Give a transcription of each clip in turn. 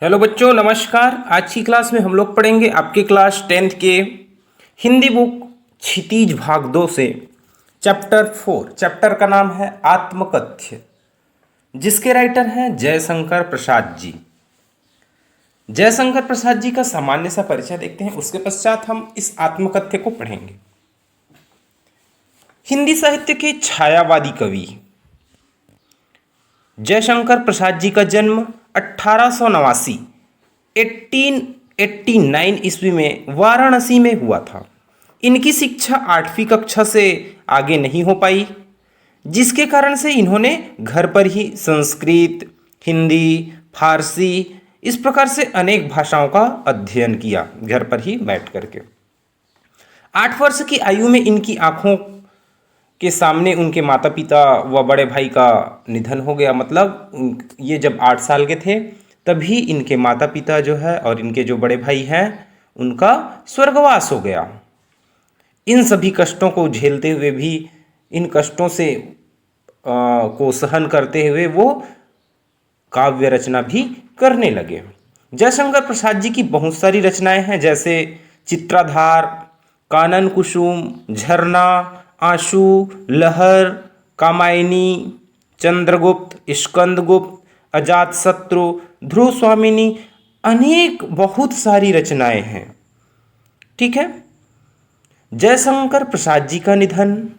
Hello बच्चों, नमस्कार। आज की क्लास में हम लोग पढ़ेंगे आपके क्लास 10th के हिंदी बुक क्षितिज भाग 2 से चैप्टर 4। चैप्टर का नाम है आत्मकथ्य, जिसके राइटर हैं जयशंकर प्रसाद जी। जयशंकर प्रसाद जी का सामान्य सा परिचय देखते हैं, उसके पश्चात हम इस आत्मकथ्य को पढ़ेंगे। हिंदी साहित्य के छायावादी कवि जयशंकर प्रसाद जी का जन्म 1889 1889 ईस्वी में वाराणसी में हुआ था। इनकी शिक्षा 8वीं कक्षा से आगे नहीं हो पाई, जिसके कारण से इन्होंने घर पर ही संस्कृत, हिंदी, फारसी इस प्रकार से अनेक भाषाओं का अध्ययन किया, घर पर ही बैठ करके। 8 वर्ष की आयु में इनकी आंखों के सामने उनके माता पिता व बड़े भाई का निधन हो गया। मतलब ये जब 8 साल के थे तभी इनके माता पिता जो है और इनके जो बड़े भाई हैं उनका स्वर्गवास हो गया। इन सभी कष्टों को झेलते हुए भी, इन कष्टों से को सहन करते हुए वो काव्य रचना भी करने लगे। जयशंकर प्रसाद जी की बहुत सारी रचनाएं हैं, जैसे चित्राधार, कानन कुसुम, झरना, आंसू, लहर, कामायनी, चंद्रगुप्त, स्कंदगुप्त, अजातशत्रु, ध्रुव स्वामिनी, अनेक बहुत सारी रचनाएं हैं। ठीक है। जयशंकर प्रसाद जी का निधन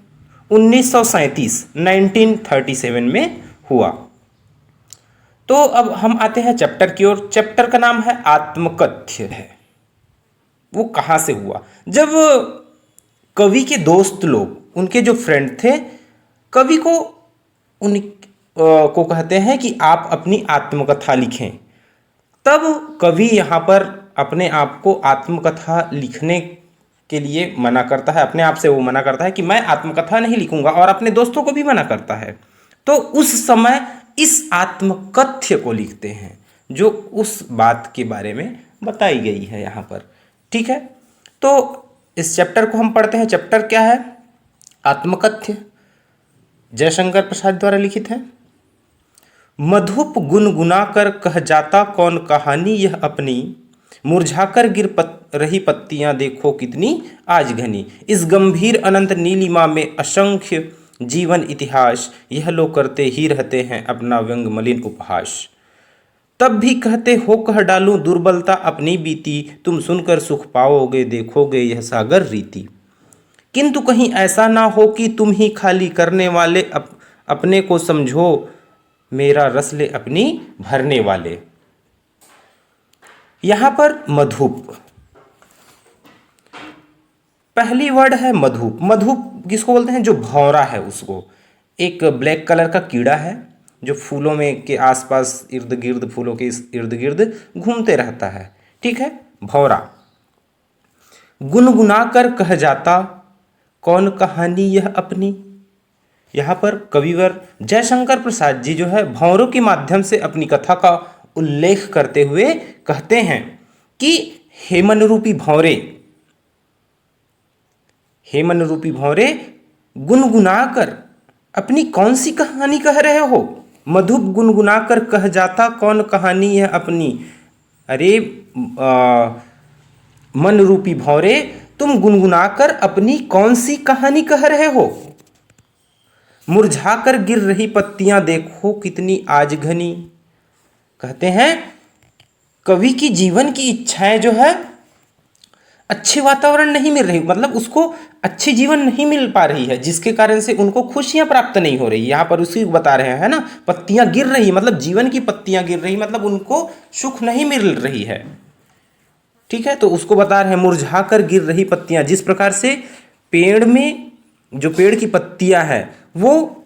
1937 में हुआ। तो अब हम आते हैं चैप्टर की ओर। चैप्टर का नाम है आत्मकथ्य है। वो कहाँ से हुआ? जब कवि के दोस्त लोग, उनके जो फ्रेंड थे, कवि को को कहते हैं कि आप अपनी आत्मकथा लिखें, तब कवि यहाँ पर अपने आप को आत्मकथा लिखने के लिए मना करता है। अपने आप से वो मना करता है कि मैं आत्मकथा नहीं लिखूंगा, और अपने दोस्तों को भी मना करता है। तो उस समय इस आत्मकथ्य को लिखते हैं, जो उस बात के बारे में बताई गई है यहाँ पर। ठीक है। तो इस चैप्टर को हम पढ़ते हैं। चैप्टर क्या है? आत्मकथ्य, जयशंकर प्रसाद द्वारा लिखित है। मधुप गुनगुना कर कह जाता कौन कहानी यह अपनी, मुरझाकर रही पत्तियां देखो कितनी आज घनी। इस गंभीर अनंत नीलिमा में असंख्य जीवन इतिहास, यह लोग करते ही रहते हैं अपना व्यंग मलिन उपहास। तब भी कहते हो कह डालूं दुर्बलता अपनी बीती, तुम सुनकर सुख पाओगे देखोगे यह सागर रीति। किंतु कहीं ऐसा ना हो कि तुम ही खाली करने वाले, अपने को समझो मेरा रस ले अपनी भरने वाले। यहां पर मधुप, पहली वर्ड है मधुप। मधुप किसको बोलते हैं? जो भौरा है उसको। एक ब्लैक कलर का कीड़ा है जो फूलों में के आसपास इर्द गिर्द, फूलों के इर्द गिर्द घूमते रहता है। ठीक है, भौरा। गुनगुना कर कह जाता कौन कहानी यह अपनी। यहाँ पर कविवर जयशंकर प्रसाद जी जो है भौरों के माध्यम से अपनी कथा का उल्लेख करते हुए कहते हैं कि हेमन रूपी भौरे, हेमन रूपी भौरे गुनगुना कर अपनी कौन सी कहानी कह रहे हो। मधुप गुनगुना कर कह जाता कौन कहानी यह अपनी। अरे मन रूपी भौरे, तुम गुनगुनाकर अपनी कौन सी कहानी कह रहे हो। मुरझाकर गिर रही पत्तियां देखो कितनी आज घनी। कहते हैं कवि की जीवन की इच्छाएं जो है, अच्छे वातावरण नहीं मिल रही, मतलब उसको अच्छी जीवन नहीं मिल पा रही है, जिसके कारण से उनको खुशियां प्राप्त नहीं हो रही। यहाँ पर उसी बता रहे हैं ना, पत्तियां गिर रही, मतलब जीवन की पत्तियां गिर रही, मतलब उनको सुख नहीं मिल रही है। ठीक है, तो उसको बता रहे हैं मुरझाकर गिर रही पत्तियां। जिस प्रकार से पेड़ में, जो पेड़ की पत्तियां हैं, वो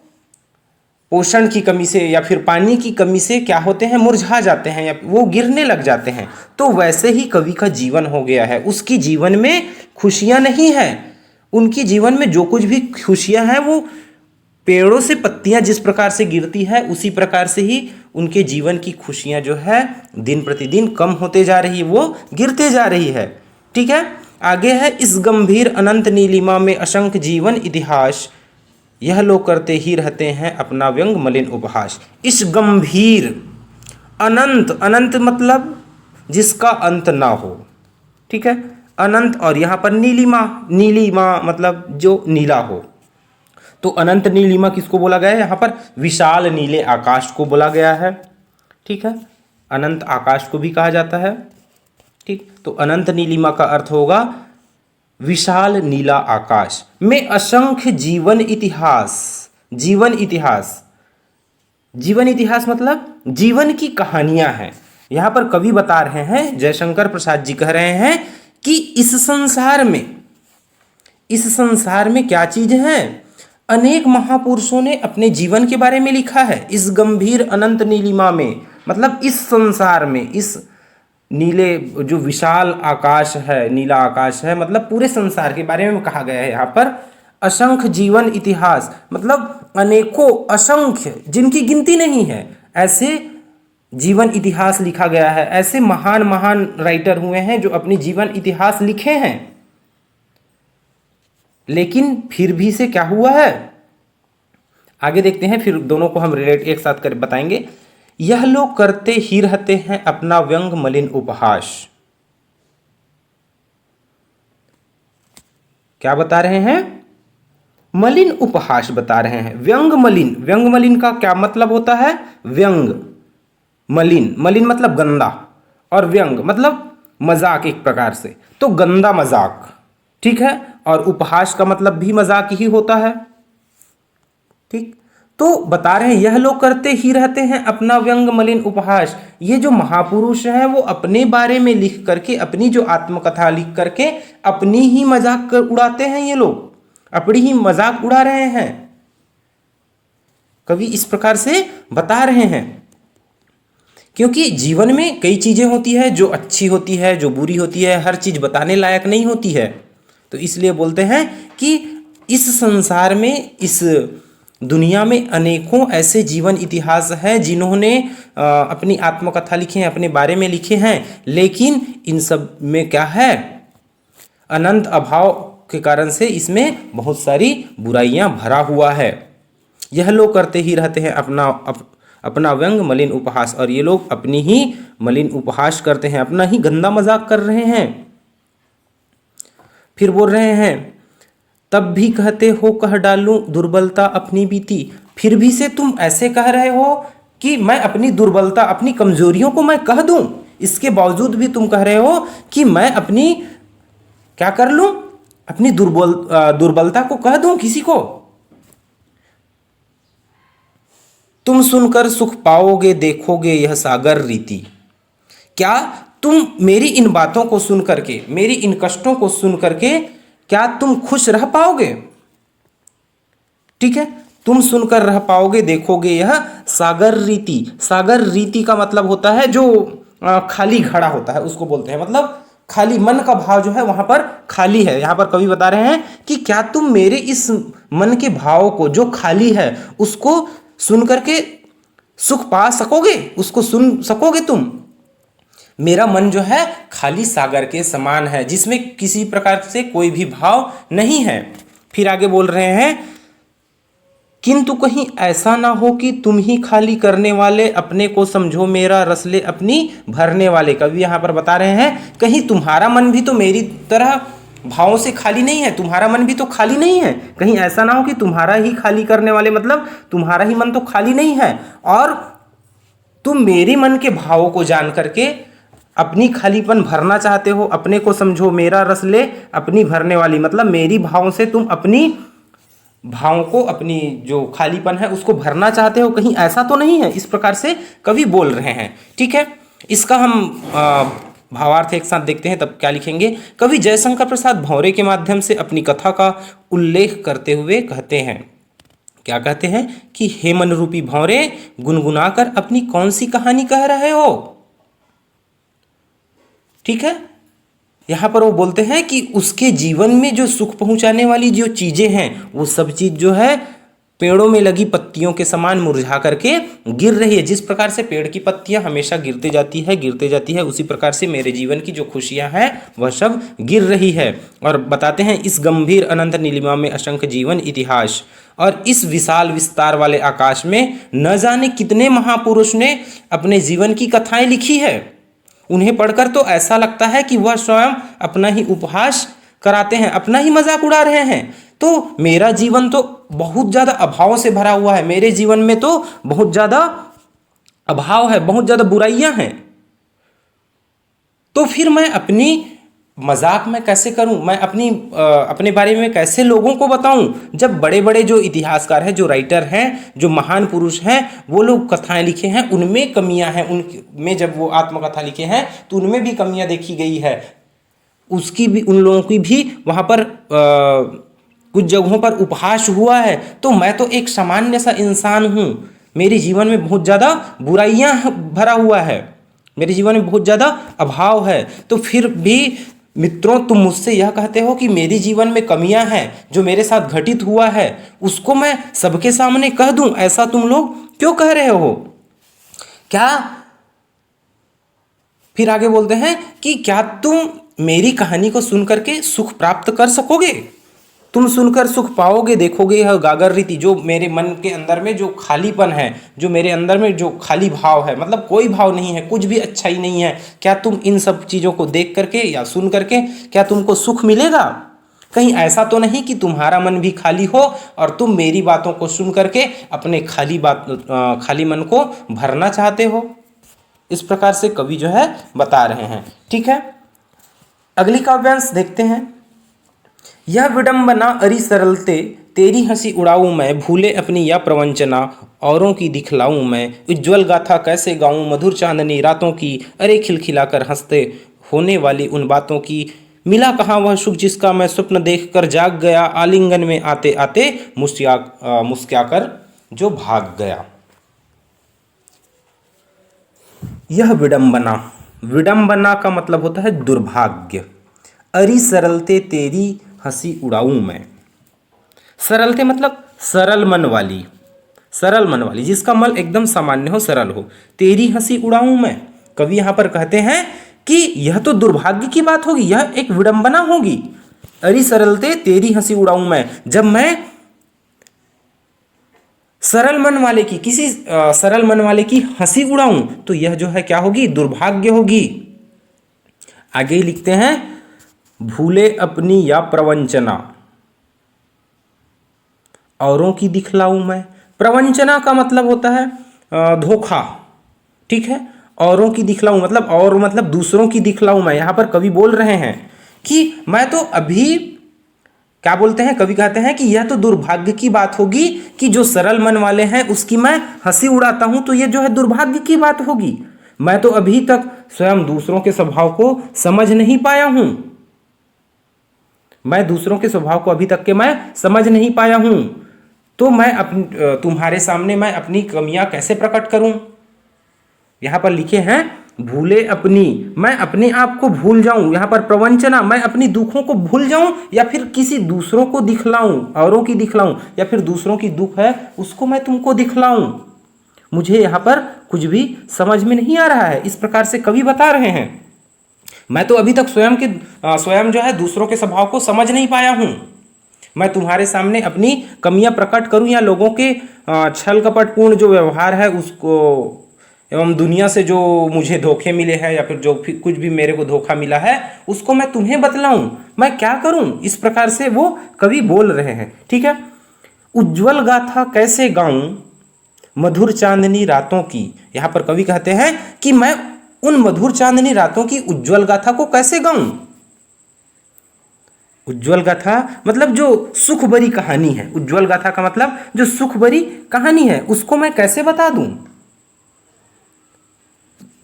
पोषण की कमी से या फिर पानी की कमी से क्या होते हैं, मुरझा जाते हैं या वो गिरने लग जाते हैं। तो वैसे ही कवि का जीवन हो गया है। उसकी जीवन में खुशियां नहीं है। उनकी जीवन में जो कुछ भी खुशियां हैं वो पेड़ों से पत्तियां जिस प्रकार से गिरती है, उसी प्रकार से ही उनके जीवन की खुशियां जो है दिन प्रतिदिन कम होते जा रही है, वो गिरते जा रही है। ठीक है, आगे है इस गंभीर अनंत नीलिमा में असंख्य जीवन इतिहास, यह लोग करते ही रहते हैं अपना व्यंग मलिन उपहास। इस गंभीर, अनंत, अनंत मतलब जिसका अंत ना हो। ठीक है, अनंत, और यहाँ पर नीलिमा, नीलिमा मतलब जो नीला हो। तो अनंत नीलिमा किसको बोला गया है? यहाँ पर विशाल नीले आकाश को बोला गया है। ठीक है, अनंत आकाश को भी कहा जाता है। ठीक, तो अनंत नीलिमा का अर्थ होगा विशाल नीला आकाश में असंख्य जीवन इतिहास। जीवन इतिहास, जीवन इतिहास मतलब जीवन की कहानियां हैं। यहाँ पर कवि बता रहे हैं, जयशंकर प्रसाद जी कह रहे हैं कि इस संसार में क्या चीज है? अनेक महापुरुषों ने अपने जीवन के बारे में लिखा है इस गंभीर अनंत नीलिमा में। मतलब इस संसार में, इस नीले जो विशाल आकाश है, नीला आकाश है, मतलब पूरे संसार के बारे में कहा गया है यहाँ पर। असंख्य जीवन इतिहास मतलब अनेकों, असंख्य, जिनकी गिनती नहीं है, ऐसे जीवन इतिहास लिखा गया है। ऐसे महान महान राइटर हुए हैं जो अपनी जीवन इतिहास लिखे हैं, लेकिन फिर भी से क्या हुआ है? आगे देखते हैं, फिर दोनों को हम रिलेट एक साथ कर बताएंगे। यह लोग करते ही रहते हैं अपना व्यंग मलिन उपहास। क्या बता रहे हैं? मलिन उपहास बता रहे हैं। व्यंग मलिन, व्यंग मलिन का क्या मतलब होता है? व्यंग मलिन, मलिन मतलब गंदा, और व्यंग मतलब मजाक एक प्रकार से, तो गंदा मजाक। ठीक है, और उपहास का मतलब भी मजाक ही होता है। ठीक, तो बता रहे हैं यह लोग करते ही रहते हैं अपना व्यंग मलिन उपहास। ये जो महापुरुष हैं वो अपने बारे में लिख करके, अपनी जो आत्मकथा लिख करके अपनी ही मजाक उड़ाते हैं। ये लोग अपनी ही मजाक उड़ा रहे हैं। कवि इस प्रकार से बता रहे हैं, क्योंकि जीवन में कई चीजें होती है जो अच्छी होती है, जो बुरी होती है, हर चीज बताने लायक नहीं होती है। तो इसलिए बोलते हैं कि इस संसार में, इस दुनिया में अनेकों ऐसे जीवन इतिहास हैं जिन्होंने अपनी आत्मकथा लिखे हैं, अपने बारे में लिखे हैं, लेकिन इन सब में क्या है? अनंत अभाव के कारण से इसमें बहुत सारी बुराइयां भरा हुआ है। यह लोग करते ही रहते हैं अपना व्यंग मलिन उपहास, और ये लोग अपनी ही मलिन उपहास करते हैं, अपना ही गंदा मजाक कर रहे हैं। फिर बोल रहे हैं, तब भी कहते हो कह डालूं दुर्बलता अपनी बीती। फिर भी से तुम ऐसे कह रहे हो कि मैं अपनी दुर्बलता, अपनी कमजोरियों को मैं कह दूं। इसके बावजूद भी तुम कह रहे हो कि मैं अपनी क्या कर लूं? अपनी दुर्बलता को कह दूं किसी को। तुम सुनकर सुख पाओगे देखोगे यह सागर रीति। क्या तुम मेरी इन बातों को सुन करके, मेरी इन कष्टों को सुन करके क्या तुम खुश रह पाओगे? ठीक है, तुम सुनकर रह पाओगे देखोगे यह सागर रीति। सागर रीति का मतलब होता है जो खाली घड़ा होता है, उसको बोलते हैं। मतलब खाली, मन का भाव जो है वहां पर खाली है। यहां पर कवि बता रहे हैं कि क्या तुम मेरे इस मन के भाव को जो खाली है उसको सुन करके सुख पा सकोगे? उसको सुन सकोगे तुम? मेरा मन जो है खाली सागर के समान है, जिसमें किसी प्रकार से कोई भी भाव नहीं है। फिर आगे बोल रहे हैं, किंतु कहीं ऐसा ना हो कि तुम ही खाली करने वाले, अपने को समझो मेरा रसले अपनी भरने वाले। कवि यहाँ पर बता रहे हैं कहीं तुम्हारा मन भी तो मेरी तरह भावों से खाली नहीं है, तुम्हारा मन भी तो खाली नहीं है। कहीं ऐसा ना हो कि तुम्हारा ही खाली करने वाले, मतलब तुम्हारा ही मन तो खाली नहीं है और तुम मेरे मन के भावों को जान करके अपनी खालीपन भरना चाहते हो। अपने को समझो मेरा रस ले अपनी भरने वाली, मतलब मेरी भावों से तुम अपनी भावों को, अपनी जो खालीपन है उसको भरना चाहते हो। कहीं ऐसा तो नहीं है? इस प्रकार से कवि बोल रहे हैं। ठीक है, इसका हम भावार्थ एक साथ देखते हैं, तब क्या लिखेंगे। कवि जयशंकर प्रसाद भौरे के माध्यम से अपनी कथा का उल्लेख करते हुए कहते हैं, क्या कहते हैं कि हे मन रूपी भौरे, गुनगुनाकर अपनी कौन सी कहानी कह रहे हो। ठीक है, यहां पर वो बोलते हैं कि उसके जीवन में जो सुख पहुंचाने वाली जो चीजें हैं वो सब चीज जो है पेड़ों में लगी पत्तियों के समान मुरझा करके गिर रही है। जिस प्रकार से पेड़ की पत्तियां हमेशा गिरते जाती है, उसी प्रकार से मेरे जीवन की जो खुशियां हैं वह सब गिर रही है। और बताते हैं, इस गंभीर अनंत नीलिमा में असंख्य जीवन इतिहास और इस विशाल विस्तार वाले आकाश में न जाने कितने महापुरुष ने अपने जीवन की कथाएं लिखी है। उन्हें पढ़कर तो ऐसा लगता है कि वह स्वयं अपना ही उपहास कराते हैं, अपना ही मजाक उड़ा रहे हैं। तो मेरा जीवन तो बहुत ज़्यादा अभाव से भरा हुआ है, मेरे जीवन में तो बहुत ज़्यादा अभाव है, बहुत ज़्यादा बुराइयां हैं। तो फिर मैं अपनी मजाक में कैसे करूं, मैं अपने बारे में कैसे लोगों को बताऊं, जब बड़े बड़े जो इतिहासकार हैं, जो राइटर हैं, जो महान पुरुष हैं, वो लोग कथाएं लिखे हैं, उनमें कमियां हैं, उनमें जब वो आत्मकथा लिखे हैं तो उनमें भी कमियां देखी गई है, उसकी भी, उन लोगों की भी वहाँ पर कुछ जगहों पर उपहास हुआ है। तो मैं तो एक सामान्य सा इंसान हूँ, मेरे जीवन में बहुत ज़्यादा बुराइयां भरा हुआ है, मेरे जीवन में बहुत ज़्यादा अभाव है। तो फिर भी मित्रों, तुम मुझसे यह कहते हो कि मेरे जीवन में कमियां हैं, जो मेरे साथ घटित हुआ है उसको मैं सबके सामने कह दूं, ऐसा तुम लोग क्यों कह रहे हो? क्या फिर आगे बोलते हैं कि क्या तुम मेरी कहानी को सुनकर के सुख प्राप्त कर सकोगे? तुम सुनकर सुख पाओगे, देखोगे यह गागर रीति, जो मेरे मन के अंदर में जो खालीपन है, जो मेरे अंदर में जो खाली भाव है, मतलब कोई भाव नहीं है, कुछ भी अच्छाई नहीं है, क्या तुम इन सब चीज़ों को देख करके या सुन करके क्या तुमको सुख मिलेगा? कहीं ऐसा तो नहीं कि तुम्हारा मन भी खाली हो और तुम मेरी बातों को सुन करके अपने खाली मन को भरना चाहते हो? इस प्रकार से कवि जो है बता रहे हैं। ठीक है, अगली काव्यांश देखते हैं। यह विडंबना अरि सरलते, तेरी हंसी उड़ाऊं मैं, भूले अपनी या प्रवंचना, औरों की दिखलाऊं मैं, उज्ज्वल गाथा कैसे गाऊं, मधुर चांदनी रातों की, अरे खिलखिलाकर हंसते होने वाली उन बातों की, मिला कहाँ वह सुख जिसका मैं स्वप्न देख कर जाग गया, आलिंगन में आते आते मुस्कुराकर जो भाग गया। यह विडंबना, विडंबना का मतलब होता है दुर्भाग्य। अरि सरलते, तेरी हंसी उड़ाऊं मैं। सरलते मतलब सरल मन वाली, सरल मन वाली, जिसका मन एकदम सामान्य हो, सरल हो। तेरी हंसी उड़ाऊं मैं, कवि यहाँ पर कहते हैं कि यह तो दुर्भाग्य की बात होगी, यह एक विडंबना होगी। अरि सरलते, तेरी हंसी उड़ाऊं मैं, जब मैं सरल मन वाले की, किसी सरल मन वाले की हंसी उड़ाऊं, तो यह जो है क्या होगी? दुर्भाग्य होगी। आगे लिखते हैं, भूले अपनी या प्रवंचना, औरों की दिखलाऊं मैं। प्रवंचना का मतलब होता है धोखा, ठीक है। औरों की दिखलाऊं मतलब, और मतलब दूसरों की दिखलाऊं मैं। यहां पर कवि बोल रहे हैं कि मैं तो अभी, क्या बोलते हैं, कवि कहते हैं कि यह तो दुर्भाग्य की बात होगी कि जो सरल मन वाले हैं उसकी मैं हंसी उड़ाता हूं, तो यह जो है दुर्भाग्य की बात होगी। मैं तो अभी तक स्वयं दूसरों के स्वभाव को समझ नहीं पाया हूं, मैं दूसरों के स्वभाव को अभी तक के मैं समझ नहीं पाया हूं, तो मैं तुम्हारे सामने मैं अपनी कमियां कैसे प्रकट करूं? यहां पर लिखे हैं भूले अपनी, मैं अपने आप को भूल जाऊं। यहां पर प्रवंचना, मैं अपनी दुखों को भूल जाऊं या फिर किसी दूसरों को दिखलाऊं, औरों की दिखलाऊं, या फिर दूसरों की दुख है उसको मैं तुमको दिखलाऊं। मुझे यहां पर कुछ भी समझ में नहीं आ रहा है। इस प्रकार से कवि बता रहे हैं, मैं तो अभी तक स्वयं जो है दूसरों के स्वभाव को समझ नहीं पाया हूं। मैं तुम्हारे सामने अपनी कमियां प्रकट करूं या लोगों के छल कपटपूर्ण जो व्यवहार है उसको, एवं दुनिया से जो मुझे धोखे मिले हैं या फिर जो कुछ भी मेरे को धोखा मिला है उसको मैं तुम्हें बतलाऊं, मैं क्या करूं? इस प्रकार से वो कवि बोल रहे हैं। ठीक है, उज्ज्वल गाथा कैसे गाऊं, मधुर चांदनी रातों की। यहां पर कवि कहते हैं कि मैं उन मधुर चांदनी रातों की उज्ज्वल गाथा को कैसे गाऊं? उज्ज्वल गाथा मतलब जो सुख भरी कहानी है, उज्ज्वल गाथा का मतलब जो सुख भरी कहानी है उसको मैं कैसे बता दूं?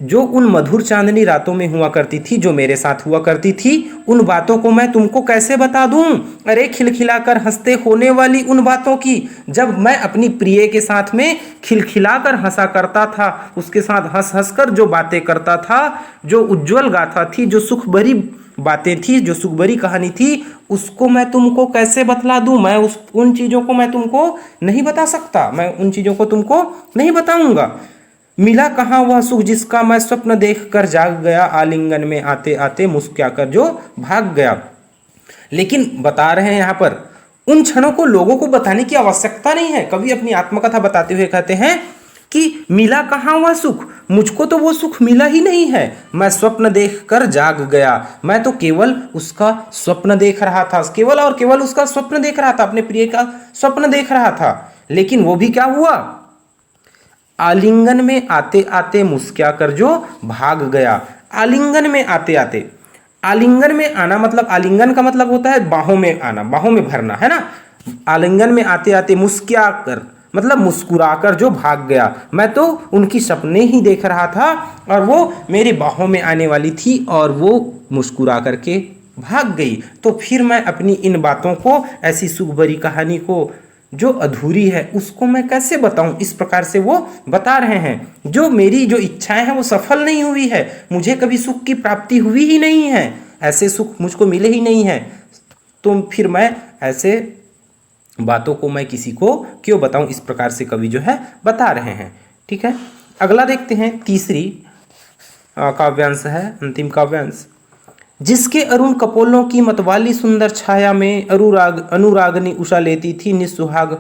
जो उन मधुर चांदनी रातों में हुआ करती थी, जो मेरे साथ हुआ करती थी, उन बातों को मैं तुमको कैसे बता दूं? अरे खिलखिलाकर हंसते होने वाली उन बातों की, जब मैं अपनी प्रिय के साथ में खिलखिलाकर हंसा करता था, उसके साथ हंस हंस कर जो बातें करता था, जो उज्ज्वल गाथा थी, जो सुख भरी बातें थी, जो सुख भरी कहानी थी, उसको मैं तुमको कैसे बतला दूं? मैं उन चीज़ों को मैं तुमको नहीं बता सकता, मैं उन चीज़ों को तुमको नहीं बताऊंगा। मिला कहाँ वह सुख जिसका मैं स्वप्न देख कर जाग गया, आलिंगन में आते आते मुस्कुराकर जो भाग गया। लेकिन बता रहे हैं यहाँ पर, उन क्षणों को लोगों को बताने की आवश्यकता नहीं है। कवि अपनी आत्मकथा बताते हुए कहते हैं कि मिला कहाँ वह सुख, मुझको तो वो सुख मिला ही नहीं है। मैं स्वप्न देखकर जाग गया, मैं तो केवल उसका स्वप्न देख रहा था, केवल और केवल उसका स्वप्न देख रहा था, अपने प्रिय का स्वप्न देख रहा था। लेकिन वो भी क्या हुआ, आलिंगन में आते आते मुस्कुरा कर जो भाग गया। आलिंगन में आते आते, आलिंगन में आना मतलब, आलिंगन का मतलब होता है बाहों में आना, बाहों में भरना, है ना। आलिंगन में आते आते मुस्कुरा कर मतलब मुस्कुराकर जो भाग गया। मैं तो उनकी सपने ही देख रहा था और वो मेरी बाहों में आने वाली थी और वो मुस्कुरा करके भाग गई। तो फिर मैं अपनी इन बातों को, ऐसी सुख भरी कहानी को जो अधूरी है उसको मैं कैसे बताऊं। इस प्रकार से वो बता रहे हैं, जो मेरी जो इच्छाएं हैं वो सफल नहीं हुई है, मुझे कभी सुख की प्राप्ति हुई ही नहीं है, ऐसे सुख मुझको मिले ही नहीं है। तो फिर मैं ऐसे बातों को मैं किसी को क्यों बताऊं, इस प्रकार से कवि जो है बता रहे हैं। ठीक है, अगला देखते हैं, तीसरी काव्यांश है, अंतिम काव्यांश। जिसके अरुण कपोलों की मतवाली सुंदर छाया में अनुरागनी उषा लेती थी निस्सुहाग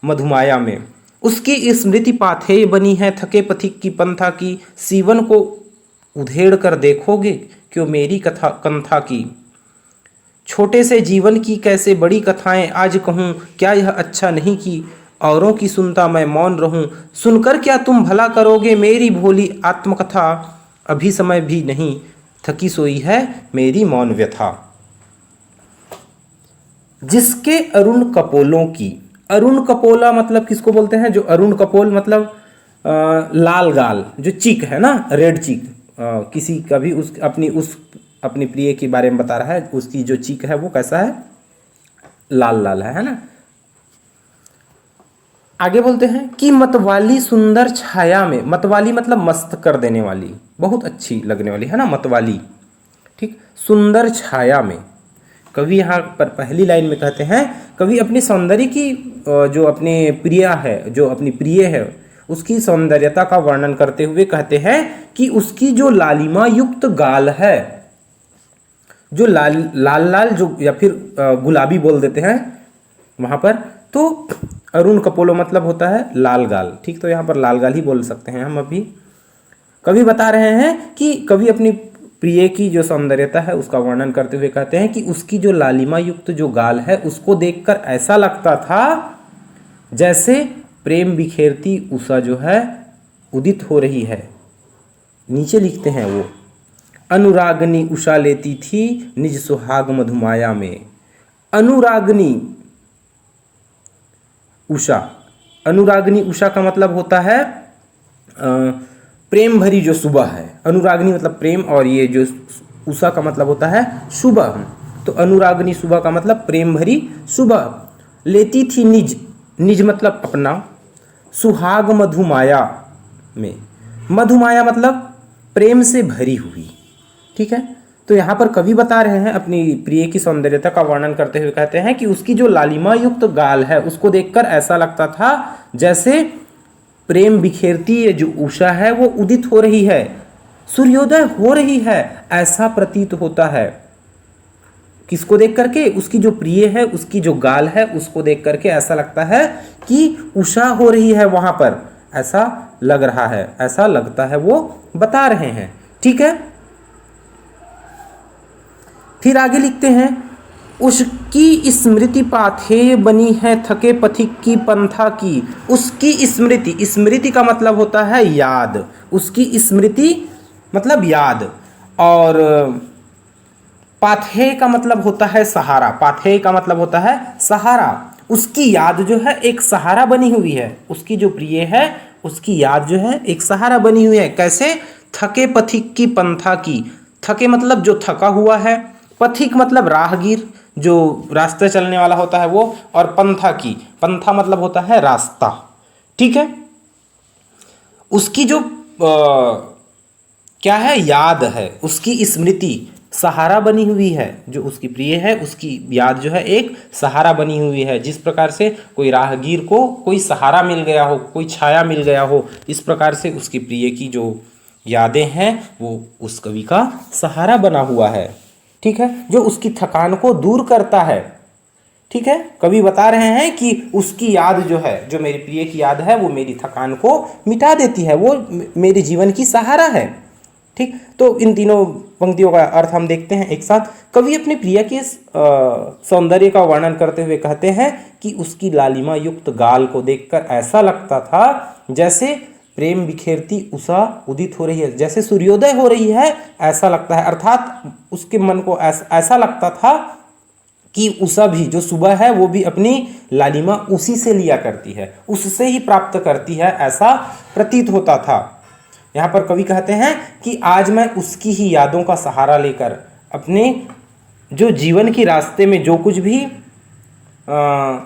मधुमाया में, उसकी स्मृति पाथेय बनी है थके पथिक की पंथा की। सीवन को उधेड़ कर देखोगे क्यों मेरी कथा कंथा की। छोटे से जीवन की कैसे बड़ी कथाएं आज कहूँ, क्या यह अच्छा नहीं कि औरों की सुनता मैं मौन रहूं। सुनकर क्या तुम भला करोगे मेरी भोली आत्मकथा, अभी समय भी नहीं थकी सोई है मेरी मौन व्यथा। जिसके अरुण कपोलों की, अरुण कपोला मतलब किसको बोलते हैं, जो अरुण कपोल मतलब लाल गाल, जो चीक है ना, रेड चीक, किसी का भी उस अपनी प्रिय के बारे में बता रहा है, उसकी जो चीक है वो कैसा है, लाल लाल है ना। आगे बोलते हैं कि मतवाली सुंदर छाया में, मतवाली मतलब मस्त कर देने वाली, बहुत अच्छी लगने वाली, है ना मतवाली। ठीक, सुंदर छाया में, कवि यहाँ पर पहली लाइन में कहते हैं, कवि अपनी सौंदर्य की, जो अपने प्रिया है, जो अपनी प्रिय है, उसकी सौंदर्यता का वर्णन करते हुए कहते हैं कि उसकी जो लालिमा युक्त गाल है, जो लाल लाल जो या फिर गुलाबी बोल देते हैं वहाँ पर, तो अरुण कपोलो मतलब होता है लाल गाल। ठीक, तो यहाँ पर लाल गाल ही बोल सकते हैं हम। अभी कवि बता रहे हैं कि कवि अपनी प्रिय की जो सौंदर्यता है उसका वर्णन करते हुए कहते हैं कि उसकी जो लालिमा युक्त जो गाल है उसको देखकर ऐसा लगता था जैसे प्रेम बिखेरती उषा जो है उदित हो रही है। नीचे लिखते हैं वो, अनुरागनी उषा लेती थी निज सुहाग मधुमाया में। अनुरागनी उषा, अनुरागनी उषा का मतलब होता है प्रेम भरी जो सुबह है। अनुरागनी मतलब प्रेम, और ये जो उषा का मतलब होता है सुबह। तो अनुरागनी सुबह का मतलब प्रेम भरी सुबह। लेती थी निज, निज मतलब अपना, सुहाग मधुमाया में, मधुमाया मतलब प्रेम से भरी हुई। ठीक है, तो यहाँ पर कवि बता रहे हैं अपनी प्रिय की सौंदर्यता का वर्णन करते हुए कहते हैं कि उसकी जो लालिमा युक्त गाल है उसको देखकर ऐसा लगता था जैसे प्रेम बिखेरती ये जो उषा है वो उदित हो रही है, सूर्योदय हो रही है, ऐसा प्रतीत होता है। किसको देख करके, उसकी जो प्रिय है, उसकी जो गाल है उसको देख करके ऐसा लगता है कि उषा हो रही है वहां पर, ऐसा लग रहा है, ऐसा लगता है, वो बता रहे हैं। ठीक है, फिर आगे लिखते हैं, उसकी स्मृति पाथेय बनी है थके पथिक की पंथा की। उसकी स्मृति, स्मृति का मतलब होता है याद, उसकी स्मृति मतलब याद, और पाथेय का मतलब होता है सहारा, पाथेय का मतलब होता है सहारा। उसकी याद जो है एक सहारा बनी हुई है, उसकी जो प्रिय है उसकी याद जो है एक सहारा बनी हुई है। कैसे, थके पथिक की पंथा की। थके मतलब जो थका हुआ है, पथिक मतलब राहगीर, जो रास्ते चलने वाला होता है वो, और पंथा की, पंथा मतलब होता है रास्ता। ठीक है, उसकी जो क्या है, याद है, उसकी स्मृति सहारा बनी हुई है, जो उसकी प्रिय है उसकी याद जो है एक सहारा बनी हुई है। जिस प्रकार से कोई राहगीर को कोई सहारा मिल गया हो, कोई छाया मिल गया हो, इस प्रकार से उसकी प्रिय की जो यादें हैं वो उस कवि का सहारा बना हुआ है। ठीक है, जो उसकी थकान को दूर करता है। ठीक है, कवि बता रहे हैं कि उसकी याद जो है, जो मेरे प्रिय की याद है, वो मेरी थकान को मिटा देती है, वो मेरे जीवन की सहारा है। ठीक, तो इन तीनों पंक्तियों का अर्थ हम देखते हैं एक साथ। कवि अपने प्रिय के सौंदर्य का वर्णन करते हुए कहते हैं कि उसकी लालिमा युक्त गाल को देखकर ऐसा लगता था जैसे प्रेम बिखेरती उषा उदित हो रही है, जैसे सूर्योदय हो रही है ऐसा लगता है। अर्थात उसके मन को ऐसा लगता था कि उषा भी जो सुबह है वो भी अपनी लालिमा उसी से लिया करती है, उससे ही प्राप्त करती है, ऐसा प्रतीत होता था। यहाँ पर कवि कहते हैं कि आज मैं उसकी ही यादों का सहारा लेकर अपने जो जीवन की रास्ते में जो कुछ भी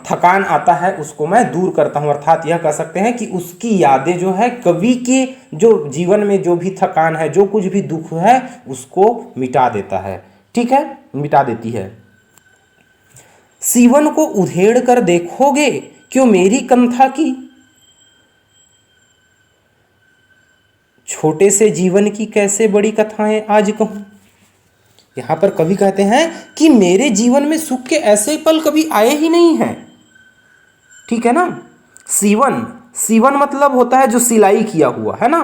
थकान आता है उसको मैं दूर करता हूँ। अर्थात यह कह सकते हैं कि उसकी यादें जो है, कवि के जो जीवन में जो भी थकान है, जो कुछ भी दुख है, उसको मिटा देता है। ठीक है, मिटा देती है। सीवन को उधेड़ कर देखोगे क्यों मेरी कंथा की, छोटे से जीवन की कैसे बड़ी कथाएं आज कहूं। यहां पर कवि कहते हैं कि मेरे जीवन में सुख के ऐसे पल कभी आए ही नहीं हैं। ठीक है ना। सीवन, सीवन मतलब होता है जो सिलाई किया हुआ है ना,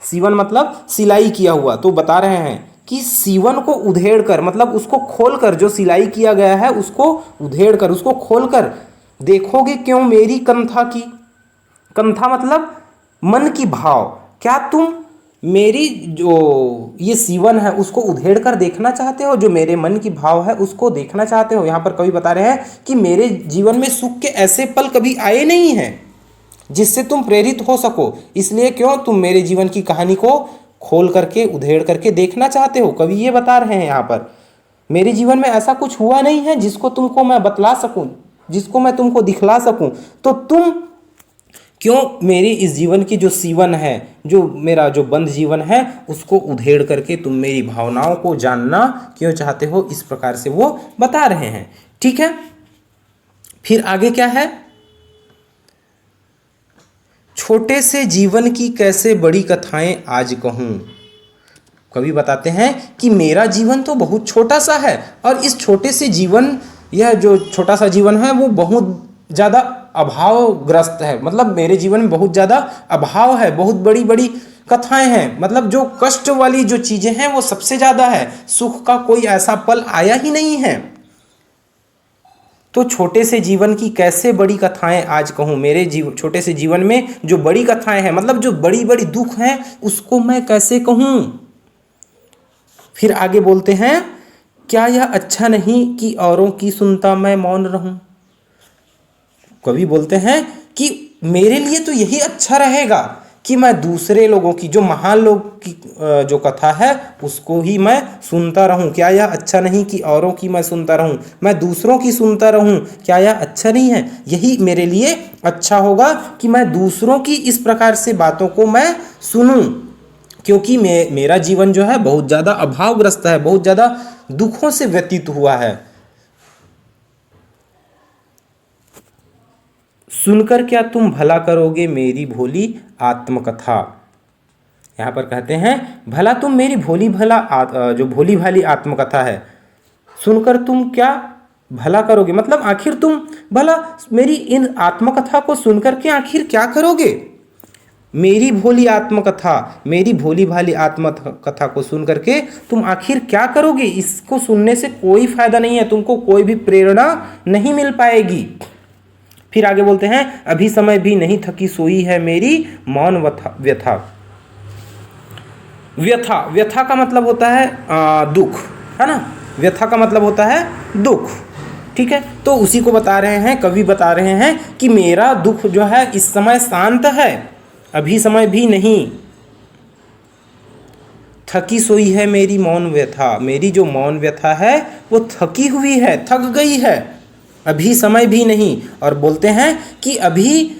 सीवन मतलब सिलाई किया हुआ। तो बता रहे हैं कि सीवन को उधेड़ कर मतलब उसको खोल कर, जो सिलाई किया गया है उसको उधेड़ कर, उसको खोल कर देखोगे क्यों मेरी कंथा की। कंथा मतलब मन की भाव। क्या तुम मेरी जो ये सीवन है उसको उधेड़ कर देखना चाहते हो, जो मेरे मन की भाव है उसको देखना चाहते हो। यहाँ पर कवि बता रहे हैं कि मेरे जीवन में सुख के ऐसे पल कभी आए नहीं हैं जिससे तुम प्रेरित हो सको, इसलिए क्यों तुम मेरे जीवन की कहानी को खोल करके उधेड़ करके देखना चाहते हो। कवि ये बता रहे हैं यहाँ पर, मेरे जीवन में ऐसा कुछ हुआ नहीं है जिसको तुमको मैं बतला सकूं, जिसको मैं तुमको दिखला सकूं, तो तुम क्यों मेरी इस जीवन की जो सीवन है, जो मेरा जो बंद जीवन है, उसको उधेड़ करके तुम मेरी भावनाओं को जानना क्यों चाहते हो। इस प्रकार से वो बता रहे हैं। ठीक है, फिर आगे क्या है, छोटे से जीवन की कैसे बड़ी कथाएं आज कहूं। कवि बताते हैं कि मेरा जीवन तो बहुत छोटा सा है और इस छोटे से जीवन, यह जो छोटा सा जीवन है वो बहुत ज़्यादा अभावग्रस्त है। मतलब मेरे जीवन में बहुत ज़्यादा अभाव है, बहुत बड़ी बड़ी कथाएं हैं, मतलब जो कष्ट वाली जो चीज़ें हैं वो सबसे ज़्यादा है, सुख का कोई ऐसा पल आया ही नहीं है। तो छोटे से जीवन की कैसे बड़ी कथाएं आज कहूँ, मेरे छोटे से जीवन में जो बड़ी कथाएं हैं, मतलब जो बड़ी बड़ी दुख हैं, उसको मैं कैसे कहूँ। फिर आगे बोलते हैं, क्या यह अच्छा नहीं कि औरों की सुनता मैं मौन रहूं। कवि बोलते हैं कि मेरे लिए तो यही अच्छा रहेगा कि मैं दूसरे लोगों की, जो महान लोग की जो कथा है उसको ही मैं सुनता रहूं। क्या यह अच्छा नहीं कि औरों की मैं सुनता रहूं, मैं दूसरों की सुनता रहूं। क्या यह अच्छा नहीं है, यही मेरे लिए अच्छा होगा कि मैं दूसरों की इस प्रकार से बातों को मैं सुनूं, क्योंकि मेरा जीवन जो है बहुत ज़्यादा अभावग्रस्त है, बहुत ज़्यादा दुखों से व्यतीत हुआ है। सुनकर क्या तुम भला करोगे मेरी भोली आत्मकथा। यहाँ पर कहते हैं भला तुम मेरी भोली जो भोली भाली आत्मकथा है, सुनकर तुम क्या भला करोगे, मतलब आखिर तुम भला मेरी इन आत्मकथा को सुनकर के आखिर क्या करोगे। मेरी भोली आत्मकथा, मेरी भोली भाली आत्मकथा को सुन करके तुम आखिर क्या करोगे। इसको सुनने से कोई फायदा नहीं है, तुमको कोई भी प्रेरणा नहीं मिल पाएगी। फिर आगे बोलते हैं, अभी समय भी नहीं थकी सोई है मेरी मौन व्यथा। व्यथा, व्यथा का मतलब होता है दुख, है ना। व्यथा का मतलब होता है दुख। ठीक है, तो उसी को बता रहे हैं, कवि बता रहे हैं कि मेरा दुख जो है इस समय शांत है, अभी समय भी नहीं। थकी सोई है मेरी मौन व्यथा, मेरी जो मौन व्यथा है वो थकी हुई है, थक गई है, अभी समय भी नहीं। और बोलते हैं कि अभी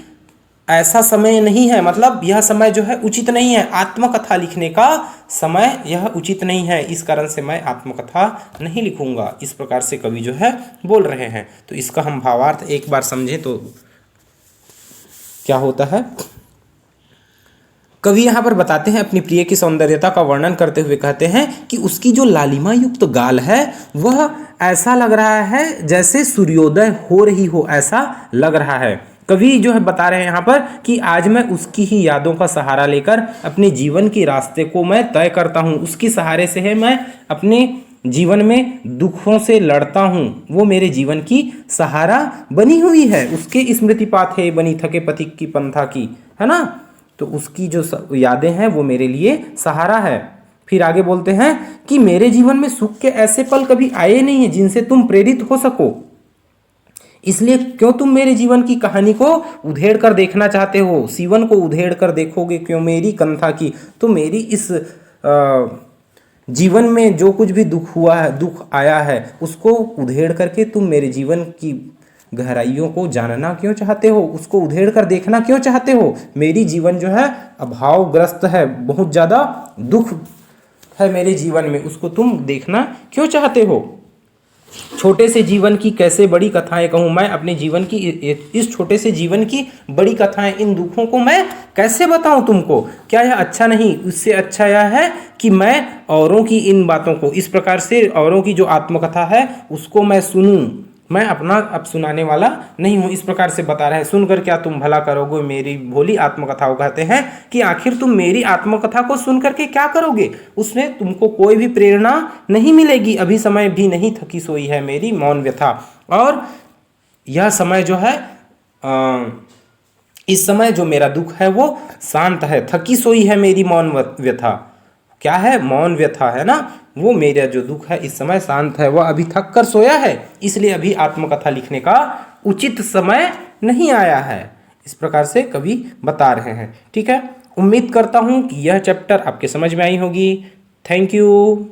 ऐसा समय नहीं है, मतलब यह समय जो है उचित नहीं है, आत्मकथा लिखने का समय यह उचित नहीं है, इस कारण से मैं आत्मकथा नहीं लिखूंगा। इस प्रकार से कवि जो है बोल रहे हैं। तो इसका हम भावार्थ एक बार समझें तो क्या होता है। कवि यहाँ पर बताते हैं अपनी प्रिय की सौंदर्यता का वर्णन करते हुए कहते हैं कि उसकी जो लालिमा युक्त गाल है वह ऐसा लग रहा है जैसे सूर्योदय हो रही हो, ऐसा लग रहा है। कवि जो है बता रहे हैं यहाँ पर कि आज मैं उसकी ही यादों का सहारा लेकर अपने जीवन के रास्ते को मैं तय करता हूँ। उसकी सहारे से है मैं अपने जीवन में दुखों से लड़ता हूँ, वो मेरे जीवन की सहारा बनी हुई है। उसके स्मृति पाथे बनी थके पथिक की पंथा की, है ना। तो उसकी जो यादें हैं वो मेरे लिए सहारा है। फिर आगे बोलते हैं कि मेरे जीवन में सुख के ऐसे पल कभी आए नहीं हैं जिनसे तुम प्रेरित हो सको, इसलिए क्यों तुम मेरे जीवन की कहानी को उधेड़ कर देखना चाहते हो, सीवन को उधेड़ कर देखोगे क्यों मेरी कंथा की। तो मेरी इस जीवन में जो कुछ भी दुख हुआ है, दुख आया है, उसको उधेड़ करके तुम मेरे जीवन की गहराइयों को जानना क्यों चाहते हो, उसको उधेड़ कर देखना क्यों चाहते हो। मेरी जीवन जो है अभावग्रस्त है, बहुत ज़्यादा दुख है मेरे जीवन में, उसको तुम देखना क्यों चाहते हो। छोटे से जीवन की कैसे बड़ी कथाएं कहूँ मैं, अपने जीवन की इस छोटे से जीवन की बड़ी कथाएं, इन दुखों को मैं कैसे बताऊं तुमको। क्या यह अच्छा नहीं, उससे अच्छा यह है कि मैं औरों की इन बातों को इस प्रकार से, औरों की जो आत्मकथा है उसको मैं सुनूं। मैं अपना अब सुनाने वाला नहीं हूँ, इस प्रकार से बता रहे हैं। सुनकर क्या तुम भला करोगे मेरी भोली आत्मकथाओं। कहते हैं कि आखिर तुम मेरी आत्मकथा को सुन करके क्या करोगे, उसमें तुमको कोई भी प्रेरणा नहीं मिलेगी। अभी समय भी नहीं थकी सोई है मेरी मौन व्यथा, और यह समय जो है इस समय जो मेरा दुख है वो शांत है। थकी सोई है मेरी मौन व्यथा, क्या है, मौन व्यथा है ना। वो मेरा जो दुख है इस समय शांत है, वह अभी थक कर सोया है, इसलिए अभी आत्मकथा लिखने का उचित समय नहीं आया है। इस प्रकार से कवि बता रहे हैं। ठीक है, उम्मीद करता हूँ कि यह चैप्टर आपके समझ में आई होगी। Thank you.